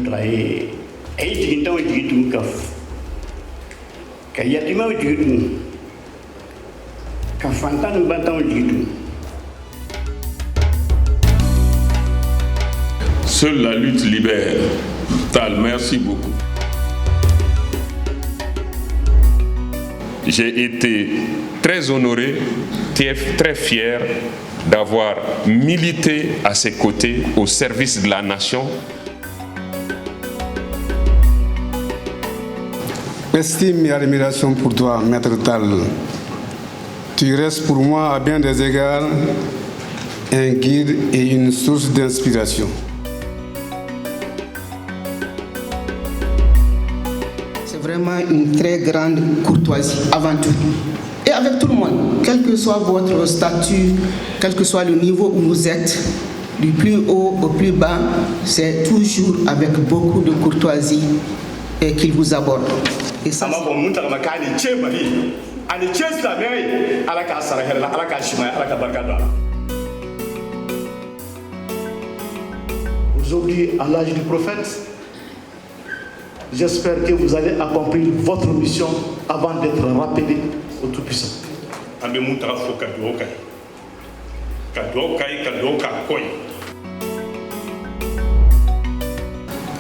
trae ai então ditu ka yatima ditu ka fantan bantan ditu. Seule la lutte libère. Tal, merci beaucoup. J'ai été très honoré, très fier d'avoir milité à ses côtés au service de la nation. Estime et admiration pour toi, Maître Tal. Tu restes pour moi à bien des égards un guide et une source d'inspiration. Vraiment une très grande courtoisie avant tout. Et avec tout le monde, quel que soit votre statut, quel que soit le niveau où vous êtes, du plus haut au plus bas, c'est toujours avec beaucoup de courtoisie qu'il vous aborde. Et ça, aujourd'hui, à l'âge du prophète, j'espère que vous allez accomplir votre mission avant d'être rappelé au Tout-Puissant.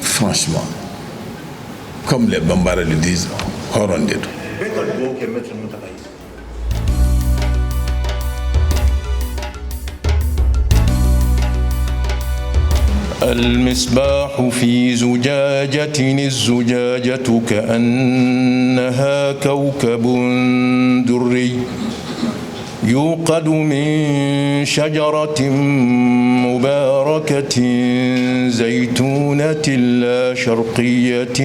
Franchement, comme les Bambara le disent, Horondedo. المصباح في زجاجة الزجاجة كأنها كوكب دري يوقد من شجرة مباركة زيتونة لا شرقية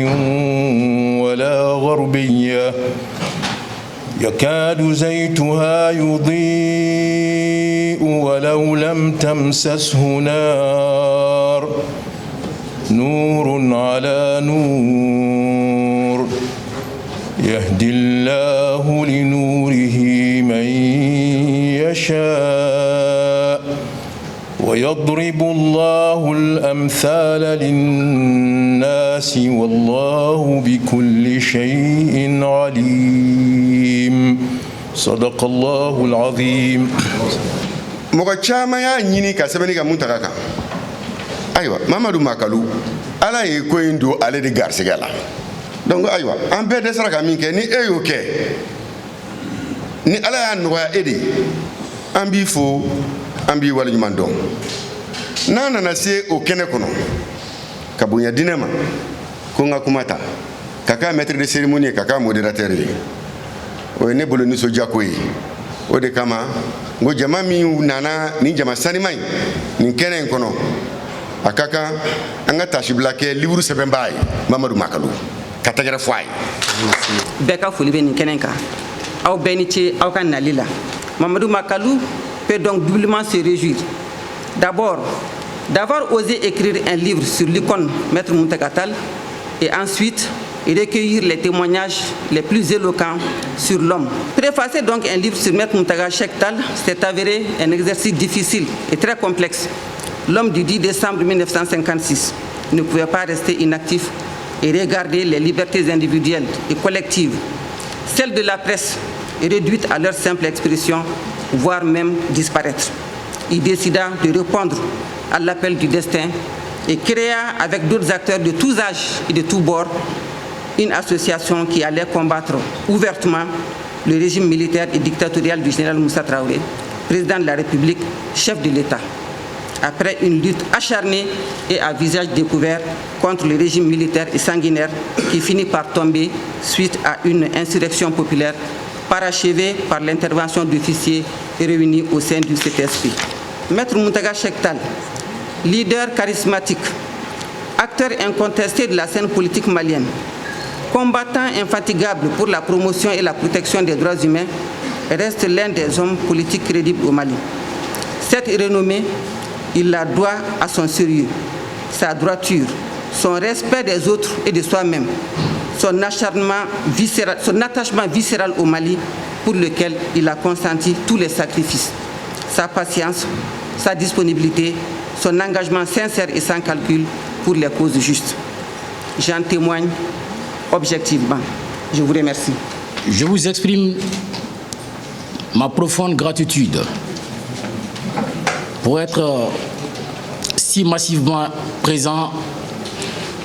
ولا غربية يكاد زيتها يضيء ولو لم تمسسه نار نور على نور يهدي الله لنوره من يشاء ويضرب الله الأمثال للناس والله بكل شيء عليم صدق الله العظيم. Mokachama ya nyini ka sebeni ka muntakaka. Aywa, Mamadou Makalu, ala ye ko indo ale de garsegala. Donc aywa, an be de saraka min ke ni eyo ke. Ni ala ya noya edi. An bi fo, an bi wala nyuman don. Nana na se o kene kono. Ka bunya dinema. Ko nga kumata. Kaka maître de cérémonie, kaka modérateur. O ne bolo ni soja ko yi. O de kama ngo jama mi nana ni jama sanimai ni kenen kono akaka anga tashi blake livre sebembai Mamadou Makalu katagara foi beka foli be ni kenen ka aw benici aw kan nalila Mamadou Makalu peut donc doublement se réjouir d'abord d'avoir osé écrire un livre sur l'icône Maître Muntaka Tall et ensuite recueillir les témoignages les plus éloquents sur l'homme. Préfacer donc un livre sur Maître Muntaka Tall s'est avéré un exercice difficile et très complexe. L'homme du 10 décembre 1956 ne pouvait pas rester inactif et regarder les libertés individuelles et collectives, celles de la presse, réduites à leur simple expression, voire même disparaître. Il décida de répondre à l'appel du destin et créa avec d'autres acteurs de tous âges et de tous bords une association qui allait combattre ouvertement le régime militaire et dictatorial du général Moussa Traoré, président de la République, chef de l'État. Après une lutte acharnée et à visage découvert contre le régime militaire et sanguinaire qui finit par tomber suite à une insurrection populaire parachevée par l'intervention d'officiers réunis au sein du CTSP. Maître Muntaka Tall, leader charismatique, acteur incontesté de la scène politique malienne, combattant infatigable pour la promotion et la protection des droits humains, reste l'un des hommes politiques crédibles au Mali. Cette renommée, il la doit à son sérieux, sa droiture, son respect des autres et de soi-même, son attachement viscéral au Mali pour lequel il a consenti tous les sacrifices, sa patience, sa disponibilité, son engagement sincère et sans calcul pour les causes justes. j'en témoigne objectivement. Je vous remercie. Je vous exprime ma profonde gratitude pour être si massivement présent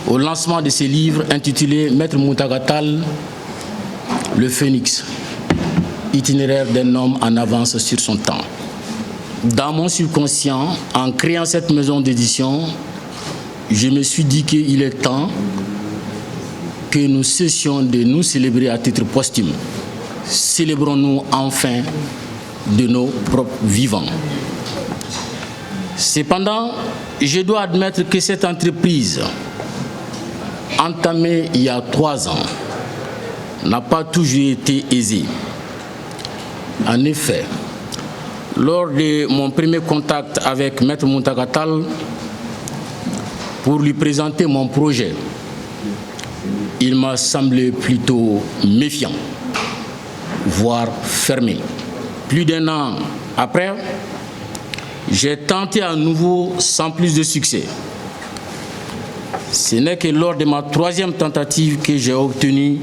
au lancement de ce livre intitulé Maître Mountaga Tall, le Phénix, itinéraire d'un homme en avance sur son temps. Dans mon subconscient, en créant cette maison d'édition, je me suis dit qu'il est temps que nous cessions de nous célébrer à titre posthume. Célébrons-nous enfin de nos propres vivants. Cependant, je dois admettre que cette entreprise, entamée il y a 3 ans, n'a pas toujours été aisée. En effet, lors de mon premier contact avec Maître Mountaga Tall pour lui présenter mon projet, il m'a semblé plutôt méfiant, voire fermé. Plus d'1 an après, j'ai tenté à nouveau sans plus de succès. Ce n'est que lors de ma 3e tentative que j'ai obtenu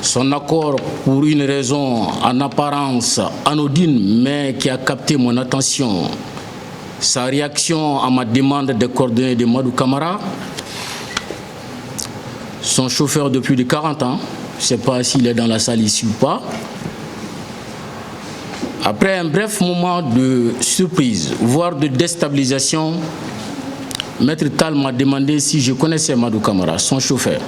son accord pour une raison en apparence anodine, mais qui a capté mon attention. Sa réaction à ma demande de coordonnées de Madou Camara, son chauffeur de plus de 40 ans, je ne sais pas s'il est dans la salle ici ou pas. Après un bref moment de surprise, voire de déstabilisation, Maître Tall m'a demandé si je connaissais Madou Camara, son chauffeur.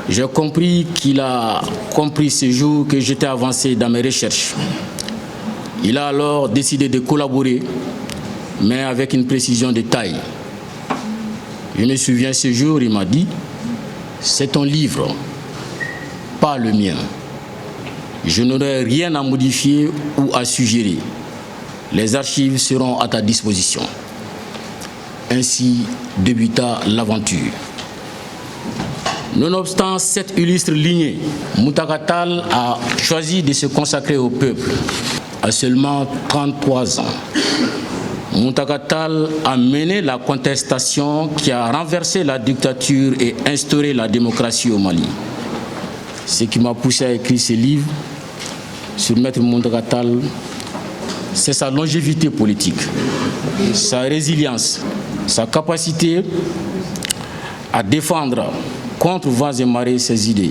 J'ai compris qu'il a compris ce jour que j'étais avancé dans mes recherches. Il a alors décidé de collaborer, mais avec une précision de taille. Je me souviens ce jour, il m'a dit « C'est ton livre, pas le mien. Je n'aurai rien à modifier ou à suggérer. Les archives seront à ta disposition. » Ainsi débuta l'aventure. Nonobstant cette illustre lignée, Mountaga Tall a choisi de se consacrer au peuple. À seulement 33 ans, Mountaga Tall a mené la contestation qui a renversé la dictature et instauré la démocratie au Mali. Ce qui m'a poussé à écrire ce livre sur Maître Mountaga Tall, c'est sa longévité politique, sa résilience, sa capacité à défendre contre vents et marées ses idées.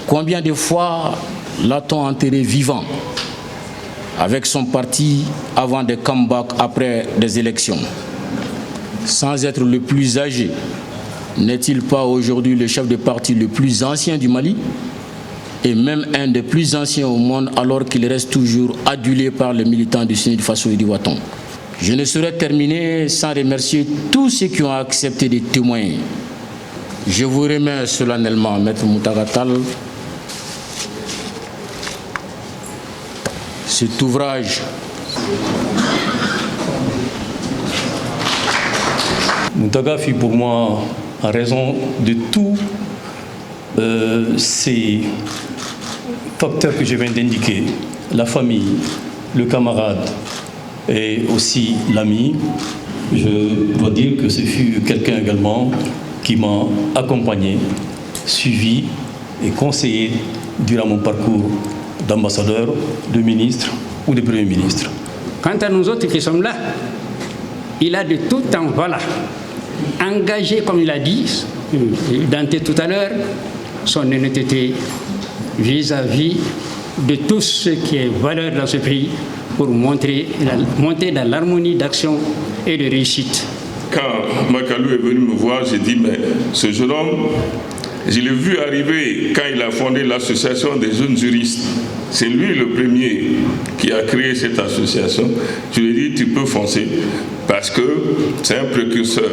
Combien de fois l'a-t-on enterré vivant avec son parti avant des comebacks après des élections? Sans être le plus âgé, n'est-il pas aujourd'hui le chef de parti le plus ancien du Mali et même un des plus anciens au monde, alors qu'il reste toujours adulé par les militants du Sud Faso et du Ouatton? Je ne saurais terminer sans remercier tous ceux qui ont accepté de témoigner. Je vous remercie solennellement, Maître Mountaga Tall. Cet ouvrage Mountaga fut pour moi, en raison de tous ces facteurs que je viens d'indiquer, la famille, le camarade et aussi l'ami, je dois dire que ce fut quelqu'un également qui m'a accompagné, suivi et conseillé durant mon parcours d'ambassadeur, de ministre ou de premier ministre. Quant à nous autres qui sommes là, il a de tout temps, voilà, engagé, comme il a dit, Dante tout à l'heure, son honnêteté vis-à-vis de tout ce qui est valeur dans ce pays pour monter dans l'harmonie d'action et de réussite. Quand Makalou est venu me voir, j'ai dit, mais ce jeune homme, je l'ai vu arriver quand il a fondé l'association des jeunes juristes. C'est lui le premier qui a créé cette association. Je lui ai dit, tu peux foncer parce que c'est un précurseur.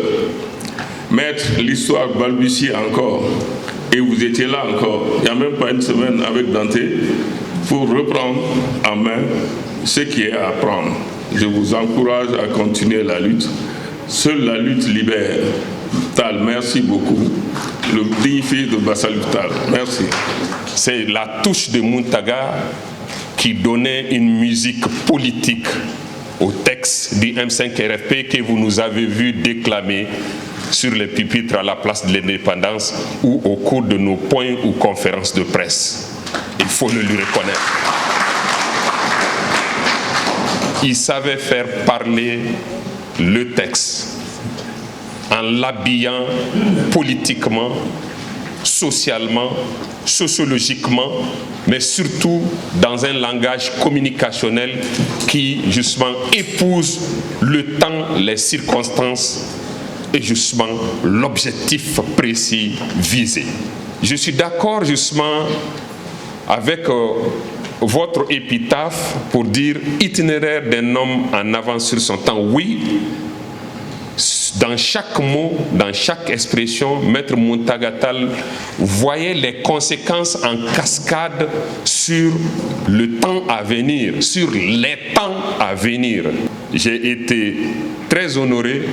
Mettre l'histoire balbutier encore, et vous étiez là encore, il n'y a même pas une semaine avec Dante, pour reprendre en main ce qui est à apprendre. Je vous encourage à continuer la lutte. Seule la lutte libère. Tall, merci beaucoup. Le digne fils de Bassalou Tall, merci. C'est la touche de Mountaga qui donnait une musique politique au texte du M5 RFP que vous nous avez vu déclamer sur les pupitres à la place de l'Indépendance ou au cours de nos points ou conférences de presse. Il faut le lui reconnaître. Il savait faire parler le texte en l'habillant politiquement, socialement, sociologiquement, mais surtout dans un langage communicationnel qui justement épouse le temps, les circonstances et justement l'objectif précis visé. Je suis d'accord justement avec votre épitaphe pour dire itinéraire d'un homme en avance sur son temps. Oui, dans chaque mot, dans chaque expression, Maître Muntaga Tall voyait les conséquences en cascade sur le temps à venir, sur les temps à venir. J'ai été très honoré,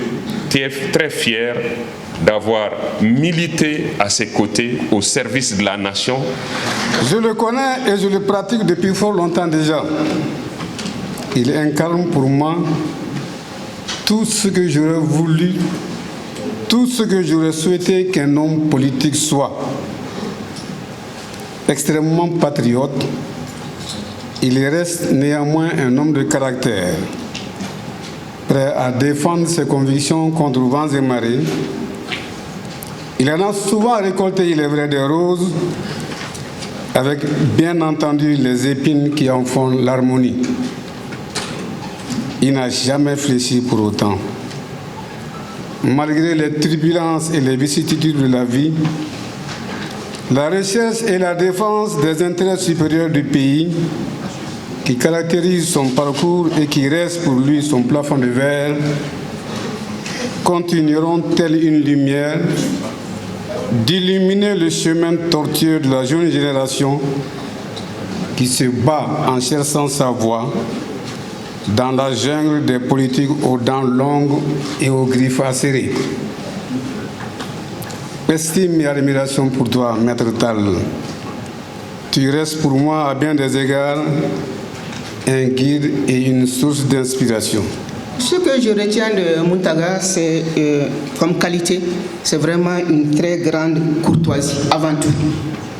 très fier d'avoir milité à ses côtés au service de la nation. Je le connais et je le pratique depuis fort longtemps déjà. Il incarne pour moi tout ce que j'aurais voulu, tout ce que j'aurais souhaité qu'un homme politique soit. Extrêmement patriote, il reste néanmoins un homme de caractère, prêt à défendre ses convictions contre vents et marées. Il en a souvent récolté, il est vrai, des roses, avec bien entendu les épines qui en font l'harmonie. Il n'a jamais fléchi pour autant. Malgré les turbulences et les vicissitudes de la vie, la recherche et la défense des intérêts supérieurs du pays qui caractérisent son parcours et qui reste pour lui son plafond de verre continueront telle une lumière d'illuminer le chemin tortueux de la jeune génération qui se bat en cherchant sa voie dans la jungle des politiques aux dents longues et aux griffes acérées. Estime et admiration pour toi, Maître Tall. Tu restes pour moi à bien des égards un guide et une source d'inspiration. Ce que je retiens de Muntaga, c'est comme qualité, c'est vraiment une très grande courtoisie avant tout.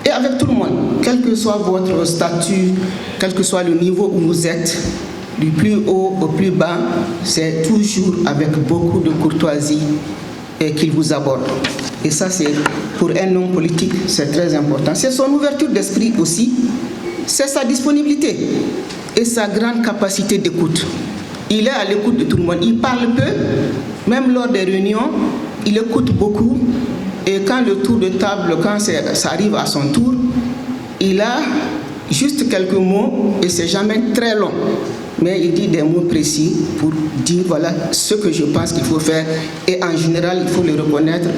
Et avec tout le monde, quel que soit votre statut, quel que soit le niveau où vous êtes, du plus haut au plus bas, c'est toujours avec beaucoup de courtoisie qu'il vous aborde. Et ça, c'est pour un homme politique, c'est très important. C'est son ouverture d'esprit aussi, c'est sa disponibilité et sa grande capacité d'écoute. Il est à l'écoute de tout le monde. Il parle peu, même lors des réunions, il écoute beaucoup. Et quand le tour de table, quand ça arrive à son tour, il a juste quelques mots et c'est jamais très long. Mais il dit des mots précis pour dire voilà ce que je pense qu'il faut faire. Et en général, il faut le reconnaître,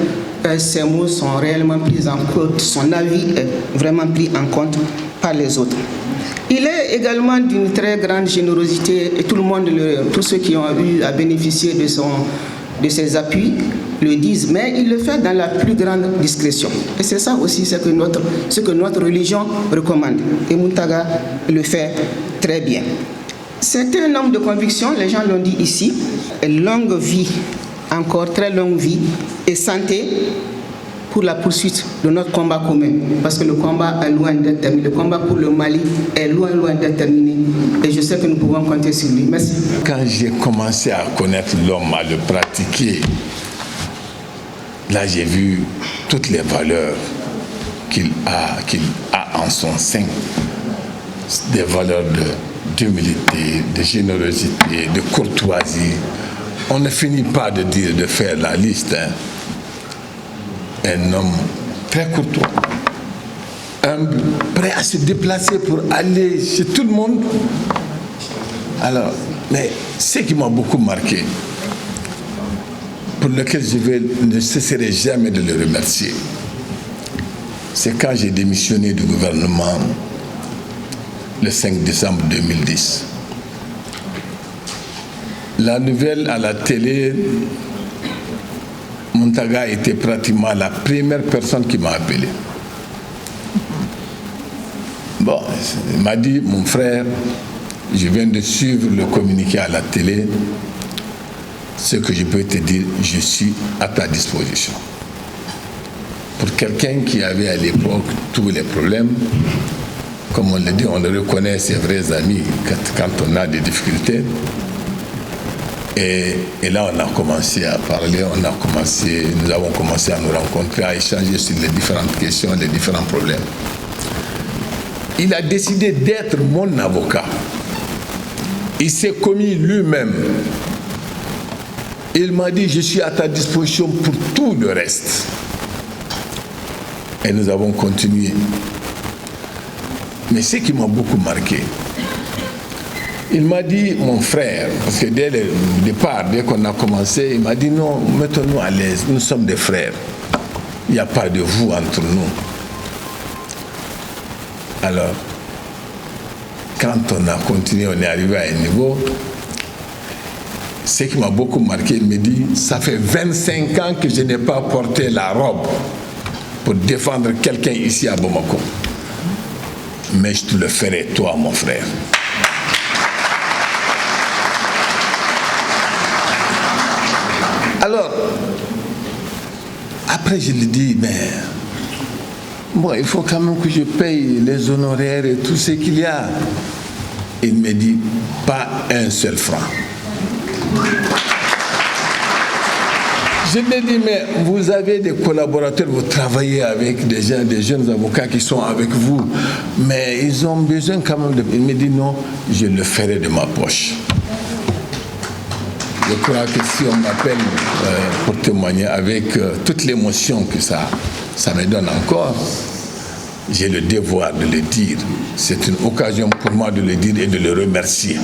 ces mots sont réellement pris en compte, son avis est vraiment pris en compte par les autres. Il est également d'une très grande générosité et tout le monde, tous ceux qui ont eu à bénéficier de ses appuis le disent, mais il le fait dans la plus grande discrétion. Et c'est ça aussi ce que notre religion recommande. Et Muntaga le fait très bien. C'est un homme de conviction, les gens l'ont dit ici, longue vie, encore très longue vie et santé pour la poursuite de notre combat commun. Parce que le combat est loin d'être terminé. Le combat pour le Mali est loin d'être terminé. Et je sais que nous pouvons compter sur lui. Merci. Quand j'ai commencé à connaître l'homme, à le pratiquer, là j'ai vu toutes les valeurs qu'il a en son sein. Des valeurs d'humilité, de générosité, de courtoisie. On ne finit pas de faire la liste. Un homme très courtois, humble, prêt à se déplacer pour aller chez tout le monde. Alors, mais ce qui m'a beaucoup marqué, pour lequel je ne cesserai jamais de le remercier, c'est quand j'ai démissionné du gouvernement le 5 décembre 2010. La nouvelle à la télé, Muntaga était pratiquement la première personne qui m'a appelé. Bon, il m'a dit, mon frère, Je viens de suivre le communiqué à la télé. Ce que je peux te dire, je suis à ta disposition. Pour quelqu'un qui avait à l'époque tous les problèmes, comme on le dit, on le reconnaît ses vrais amis quand on a des difficultés. Et là, on a commencé à parler, nous avons commencé à nous rencontrer, à échanger sur les différentes questions, les différents problèmes. Il a décidé d'être mon avocat. Il s'est commis lui-même. Il m'a dit, je suis à ta disposition pour tout le reste. Et nous avons continué. Mais ce qui m'a beaucoup marqué, il m'a dit, mon frère, parce que dès le départ, dès qu'on a commencé, il m'a dit, non, mettons-nous à l'aise, nous sommes des frères. Il n'y a pas de vous entre nous. Alors, quand on a continué, on est arrivé à un niveau, ce qui m'a beaucoup marqué, il me dit, ça fait 25 ans que je n'ai pas porté la robe pour défendre quelqu'un ici à Bamako. Mais je te le ferai, toi, mon frère. Alors, après je lui dis, mais bon, il faut quand même que je paye les honoraires et tout ce qu'il y a. Il me dit, pas un seul franc. Je lui ai dit, mais vous avez des collaborateurs, vous travaillez avec des jeunes avocats qui sont avec vous, mais ils ont besoin quand même de... Il me dit, non, je le ferai de ma poche. Je crois que si on m'appelle pour témoigner avec toute l'émotion que ça me donne encore, j'ai le devoir de le dire. C'est une occasion pour moi de le dire et de le remercier.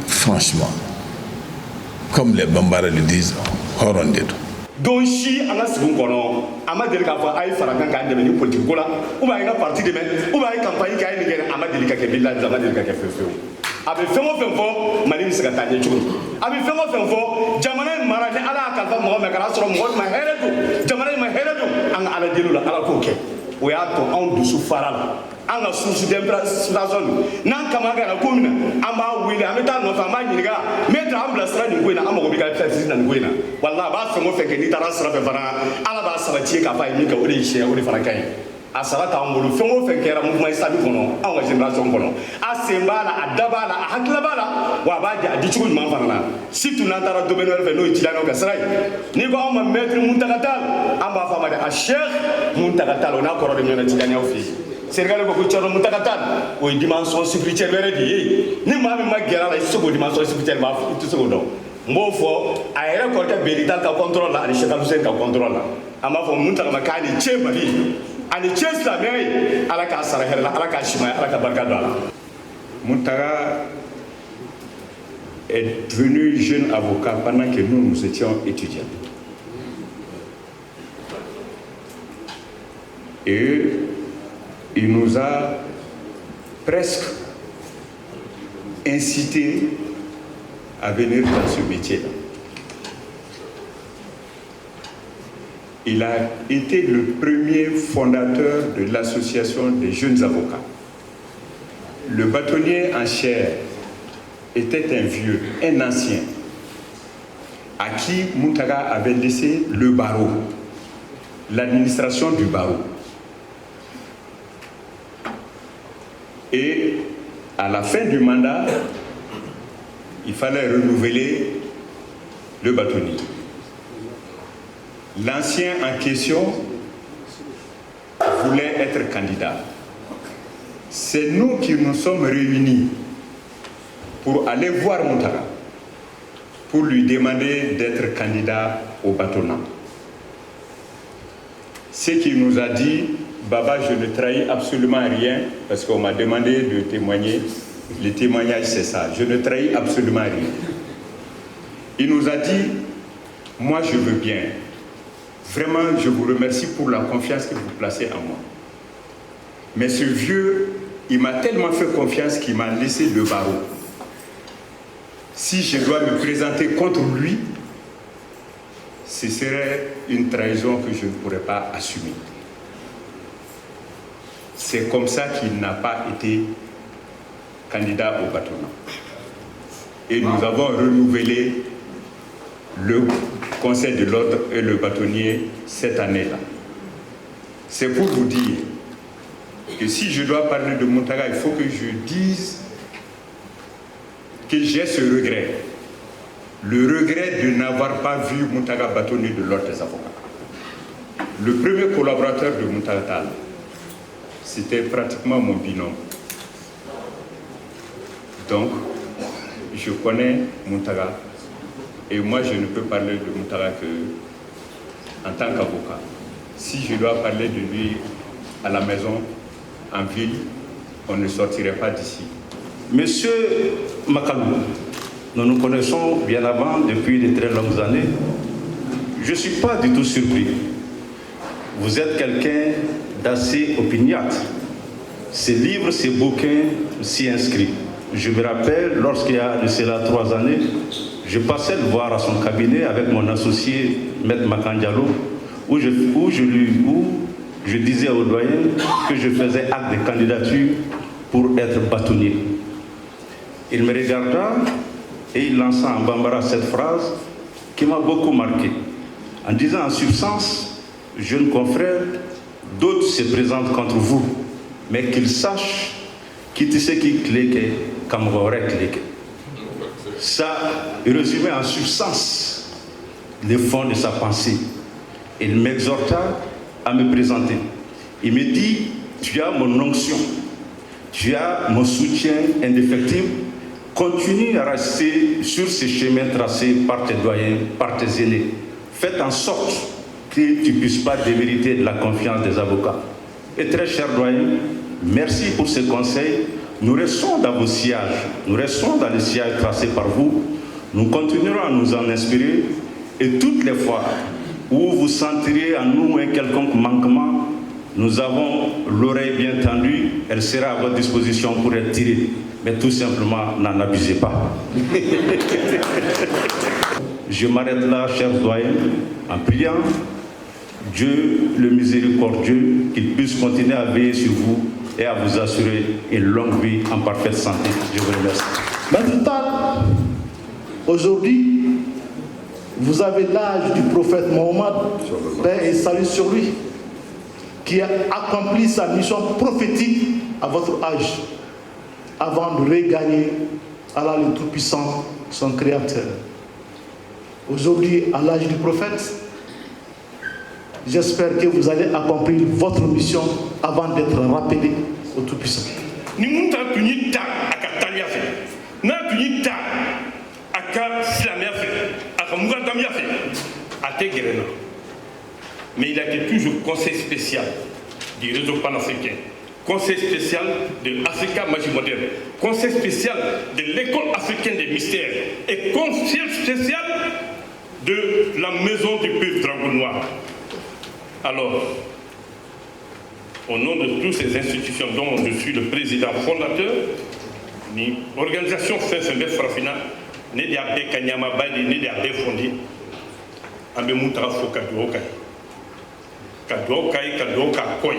Franchement, comme les Bambara le disent, Horondedo. Donc si on a ce qu'on connaît, on m'a dit qu'il faut aller faire un campagne de politique, ou bien une partie de même, ou bien une campagne qui a une guerre, on m'a dit qu'il y a des villes, on m'a dit qu'il y a des feux. Avec femo femo mali se gata ne chugo avec femo femo jamana mara ni ala ka fa mo me kala soro mo ma heredu jamana ma heredu an ala dilu la ala ko ke o ya to on du su farala an ga su d'impression nan kama ga ko mina an ba wili an ta no fa ma nyiniga me ta ambla sra ni ko ina am ko bi ka fesi nan ko ina wallahi ba femo fe ke ni tara sra fe fana ala ba sra tie ka fa ni ka o de she o de fara kai a sara t'an bolo fɛn o fɛn kɛra mouvement islamique kɔnɔ anw ka génération kɔnɔ a sen b'a la a da b'a la a hakili b'a la wa a b'a di a di cogo ɲuman fana na surtout n'an taara domaine wɛrɛ fɛ n'o ye tiɲɛnw ka sira ye n'i ko anw ma maître Muntaka Tall an b'a fɔ a ma de a Cheikh Muntaka Tall o n'a kɔrɔ de ɲɔgɔn na tiɲɛnw fɛ yen Sénégal ko Thierno Muntaka Tall o ye dimension spirituelle wɛrɛ de ye ni maa min ma gɛrɛ a la i tɛ se k'o dimension spirituelle ma i tɛ se k'o dɔn n b'o fɔ a yɛrɛ kɔrɔkɛ Beli Tall ka contrôle la ani Cheikh Hussein ka contrôle la an b'a fɔ Muntaka ma k'a ni cɛ Mali ani cɛ silamɛya ye ala k'a sara hɛrɛ la ala k'a simaya ala ka barika don a la. Muntaka est devenu jeune avocat pendant que nous étions étudiants. Et il nous a presque incité à venir dans ce métier-là. Il a été le premier fondateur de l'association des jeunes avocats. Le bâtonnier en chair était un vieux, un ancien, à qui Muntaka avait laissé le barreau, l'administration du barreau. Et à la fin du mandat, il fallait renouveler le bâtonnier. L'ancien en question voulait être candidat. C'est nous qui nous sommes réunis pour aller voir Muntaka, pour lui demander d'être candidat au bâtonnat. Ce qu'il nous a dit, Baba, je ne trahis absolument rien, parce qu'on m'a demandé de témoigner. Le témoignage, c'est ça. Je ne trahis absolument rien. Il nous a dit, moi je veux bien. Vraiment, je vous remercie pour la confiance que vous placez en moi. Mais ce vieux, il m'a tellement fait confiance qu'il m'a laissé le barreau. Si je dois me présenter contre lui, ce serait une trahison que je ne pourrais pas assumer. c'est comme ça qu'il n'a pas été candidat au bâtonnier. Et nous avons renouvelé le Conseil de l'ordre et le bâtonnier cette année-là. C'est pour vous dire que si je dois parler de Mountaga, il faut que je dise que j'ai ce regret. Le regret de n'avoir pas vu Mountaga bâtonnier de l'ordre des avocats. Le premier collaborateur de Mountaga Tall, c'était pratiquement mon binôme. Donc, je connais Mountaga et moi je ne peux parler de Mountaga que en tant qu'avocat. Si je dois parler de lui à la maison, en ville, on ne sortirait pas d'ici. Monsieur Makalou, nous nous connaissons bien avant, depuis de très longues années. Je ne suis pas du tout surpris. Vous êtes quelqu'un d'assez opiniâtre. Ces livres, ces bouquins s'y inscrivent. Je me rappelle, lorsqu'il y a de cela 3 années, je passais le voir à son cabinet avec mon associé, Maître Makandialo, où je disais au doyen que je faisais acte de candidature pour être bâtonnier. Il me regarda et il lança en bambara cette phrase qui m'a beaucoup marqué, en disant en substance, jeunes confrères, d'autres se présentent contre vous, mais qu'ils sachent qui tu sais qui clique comme aurait cliqué. Ça résumait en substance le fond de sa pensée. Il m'exhorta à me présenter. Il me dit, tu as mon onction, tu as mon soutien indéfectible, continue à rester sur ces chemins tracés par tes doyens, par tes aînés. Faites en sorte que tu ne puisses pas démériter de la confiance des avocats. Et très cher doyen, merci pour ces conseils. Nous restons dans vos sièges, nous restons dans les sièges tracés par vous. Nous continuerons à nous en inspirer et toutes les fois où vous sentirez en nous un quelconque manquement, nous avons l'oreille bien tendue, elle sera à votre disposition pour être tirée. Mais tout simplement, n'en abusez pas. Je m'arrête là, chers doyens, en priant Dieu, le miséricordieux, qu'il puisse continuer à veiller sur vous et à vous assurer une longue vie en parfaite santé. Je vous remercie. Maître Tall, aujourd'hui, vous avez l'âge du prophète Mohammed, paix et salut sur lui, qui a accompli sa mission prophétique à votre âge, avant de regagner Allah le Tout-Puissant, son Créateur. Aujourd'hui, à l'âge du prophète, j'espère que vous allez accomplir votre mission avant d'être rappelé au Tout-Puissant. Mais il a été toujours conseil spécial du réseau panafricain, conseil spécial de Africa Magie Moderne, conseil spécial de l'école africaine des mystères et conseil spécial de la maison du peuple Dragon Noir. Alors, au nom de toutes ces institutions dont je suis le président fondateur, l'organisation Saint-Sembé Farafina, né d'Abbé Kanyama Bali, né d'Abbé Fondi, Abbé Moutara Fokadokai. Kadokai, Kadoka Koi.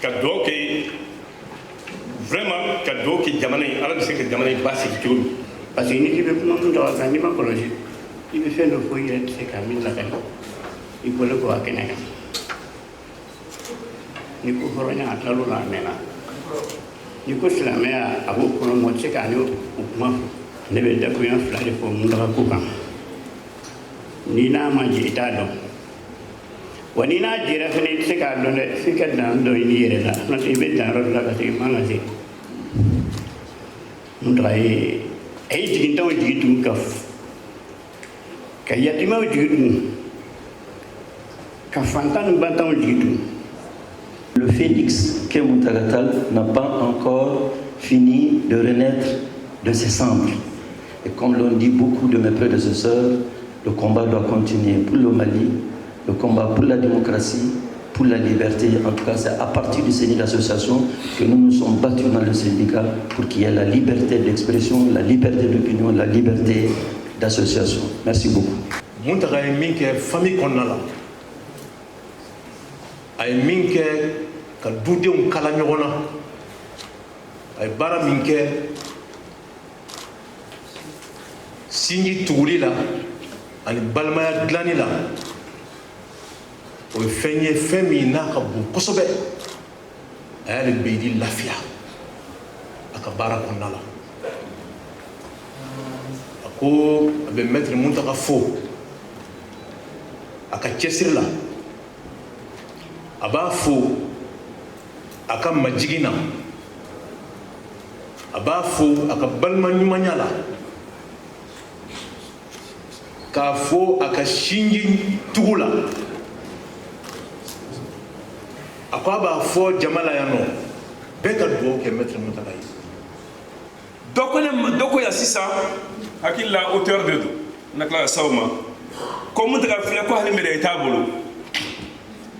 Kadokai, vraiment, Kadokai Diamane, alors que c'est que Diamane basse et tout. Parce qu'il n'y a pas de temps à l'animation écologique. Il veut faire le foyer, c'est Camille Lacan. Il faut le voir à Kenaka. Il faut faire un atalo la mena. Il faut se la mettre à vous pour le moitié canot ou moi. Ne veut pas que un flag pour Moundra Koukan. Nina Majitado. Wanina Jirafini Sekadon, Sekadan, Doiniera, not even Rosaka Manasi. Mundrai 18 ans du Kaf. Kayatima du Kafantan Bantan du. Le phénix qu'est Mountaga Tall n'a pas encore fini de renaître de ses cendres. Et comme l'ont dit beaucoup de mes prédécesseurs, le combat doit continuer pour le Mali, le combat pour la démocratie, pour la liberté. En tout cas, c'est à partir du CENI d'association que nous nous sommes battus dans le syndicat pour qu'il y ait la liberté d'expression, la liberté d'opinion, la liberté d'association. Merci beaucoup. Mountaga est une famille qu'on a là. A une ka dudenw kala ɲɔgɔn na a ye baara min kɛ sinji tuguli la ani balimaya dilanni la o ye fɛn ye fɛn min n'a ka bon kosɛbɛ a y'ale bɛɛ lafiya a ka baara kɔnɔna la a ko a bɛ mɛtiri Muntaka fo a ka cɛsiri la a b'a fo a ka majigin na a b'a fo a ka balima ɲumanya la k'a fo a ka sinji tugu la a ko a b'a fɔ jama la yan nɔ bɛɛ ka dugawu kɛ mɛtiri Muntaka ye dɔ ko yan sisan hakili la auteur de don na tila ka s'aw ma ko Muntaka filɛ ko hali médaille t'a bolo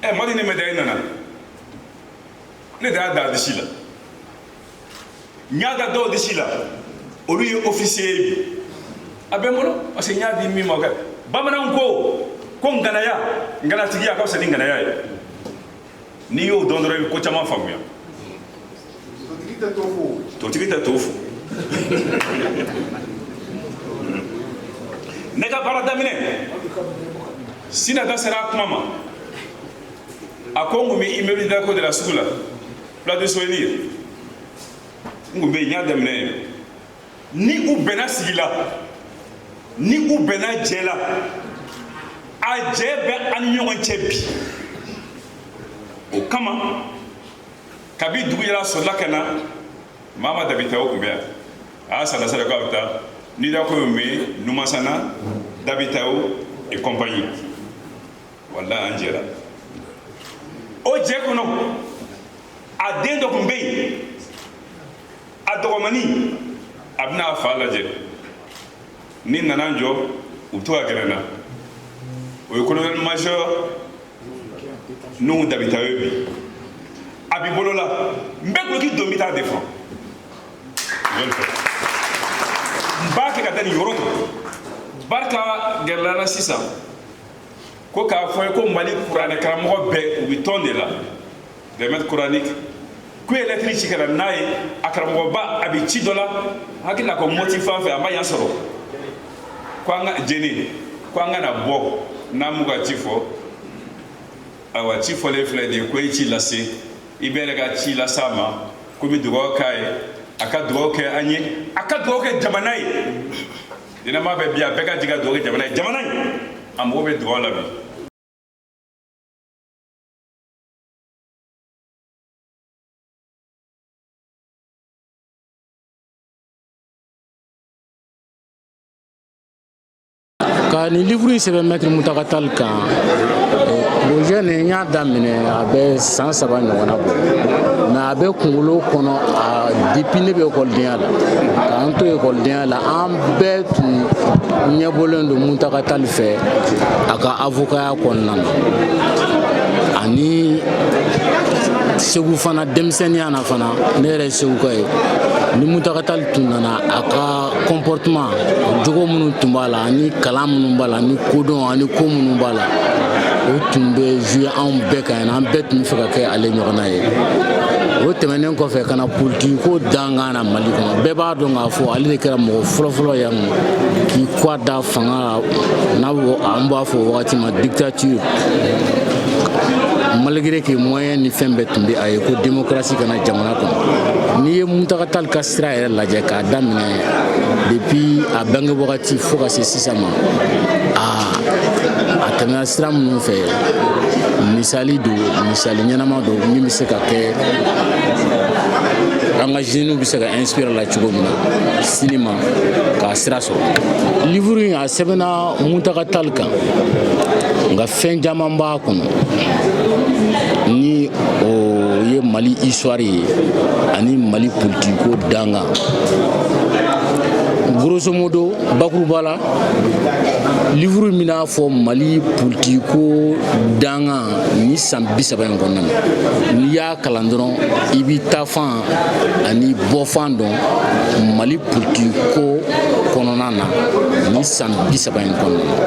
Madi ni médaille nana ne de y'a da a disi la n y'a da dɔw disi la olu ye officier ye bi a bɛ n bolo parce que n y'a di min ma kɛ bamananw ko nganatigiya ka fisa ni nganaya ye n'i y'o dɔn dɔrɔn i bɛ ko caman faamuya totigi tɛ to fo ne ka baara daminɛ Sinata sera a kuma ma a ko n kun bɛ immeuble d'Arco de la sugu la place de souvenir n kun bɛ yen n y'a daminɛ yen ni u bɛnna sigi la ni u bɛnna jɛ la a jɛ bɛ an ni ɲɔgɔn cɛ bi o kama kabi dugu yɛrɛ sɔrɔla ka na Mama Dabitaw tun bɛ yan a y'a sara sara k'a bɛ taa ni da ko min bɛ Numasana Dabitaw et compagnie wala an jɛra o jɛ kɔnɔ a den dɔ tun bɛ yen a dɔgɔmani a bɛna a fa lajɛ ni nana jɔ u bɛ to ka gɛrɛ n na o ye colonel major Nuhu Dabitaw ye bi a b'i bolo la n bɛ guloki don n bɛ taa défend n b'a kɛ ka taa nin yɔrɔ kan barika gɛrɛla la sisan ko k'a fɔ ye ko Mali kuranɛ karamɔgɔ bɛɛ u bɛ tɔn de la des maîtres coraniques ko ye lettre ci ka na n'a ye a karamɔgɔba a bɛ ci dɔ la hakili la ko moti fan fɛ a ma yan sɔrɔ ko an ka jeni ko an ka na bɔ n'an m'u ka ci fɔ ayiwa ci fɔlen filɛ nin ye ko e ci lase i bɛ yɛrɛ ka ci lase a ma ko n bɛ dugawu k'a ye a ka dugawu kɛ an ye a ka dugawu kɛ jamana ye ɲɛnɛma bɛ bi a bɛɛ ka jigin ka dugawu kɛ jamana ye jamana in a mago bɛ dugawu la bi. Ka ni livre sɛbɛn Maître Muntaka Tall kan projet nin n y'a daminɛ a bɛ san 3 ɲɔgɔnna bɔ mais a bɛ kunkolo kɔnɔ depuis ne bɛ écoledenya la k'an to écoledenya la an bɛɛ tun ɲɛbɔlen don Muntaka Tall fɛ a ka avocaya kɔnɔna na ani Segu fana denmisɛnninya na fana ne yɛrɛ Seguka ye ni Muntaka Tall tun nana a ka comportement jogo minnu tun b'a la ani kalan minnu b'a la ani kodɔn ani ko minnu b'a la o tun bɛ jouer anw bɛɛ kan an bɛɛ tun bɛ fɛ ka kɛ ale ɲɔgɔnna ye o tɛmɛnen kɔfɛ ka na politique ko dangan na Mali kɔnɔ bɛɛ b'a dɔn k'a fɔ ale de kɛra mɔgɔ fɔlɔfɔlɔ yan k'i kɔ da fanga la an b'a fɔ o wagati ma dictature malgré que moyen ni fɛn bɛɛ tun bɛ a ye ko démocratie kana jamana kɔnɔ n'i ye Muntaka Tall ka sira yɛrɛ lajɛ k'a daminɛ depuis a bange wagati fo ka se sisan ma a tɛmɛna sira minnu fɛ misali don misali ɲɛnama don min bɛ se ka kɛ an ka jeunes bɛ se ka inspirer la cogo min na sini ma k'a sira sɔrɔ livre in a sɛbɛnna Muntaka Tall kan nka fɛn caman b'a kɔnɔ ni o ye Mali histoire ye ani Mali politique ko dangan grosso modo bakuruba la livre min n'a fɔ Mali politique ko dangan ni san 30 in kɔnɔna na n'i y'a kalan dɔrɔn i b'i ta fan ani bɔ fan dɔn Mali politique ko kɔnɔna na ni san 30 in kɔnɔna na